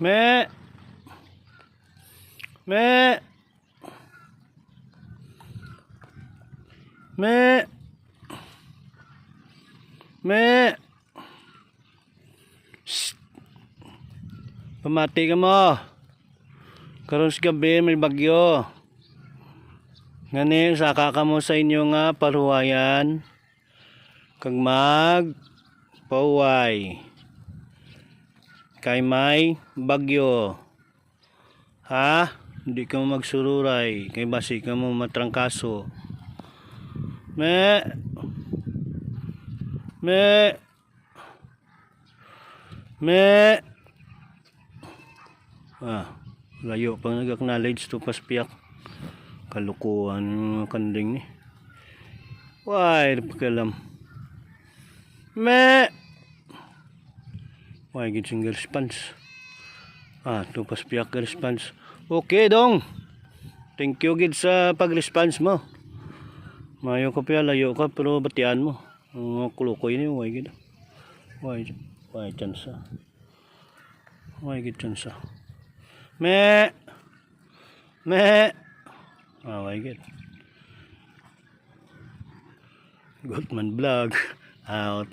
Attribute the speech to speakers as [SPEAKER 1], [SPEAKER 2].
[SPEAKER 1] Me. Me. Me. Me. Shh. Pamati ka mo. Karon sa gabi may bagyo. Ngani saka ka mo sa inyo nga paruwayan. Kag mag pauway. Kay may bagyo. Ha? Hindi ka mo magsururay. Kay basi ka mo matrangkaso. Me. Me. Me. Layo pang nag-acknowledge to paspiyak. Kalukuhan ng kanding ni. Why, pakialam. Me. Why, gid sing response. To paspiyak response. Okay dong. Thank you gid sa pag-response mo. Mayo ka pa, layo ka, pero batian mo. Ang kulukoy ni, why gid. Why chansa. Why gid chansa. Me. Me. Why gid. Goldman vlog out.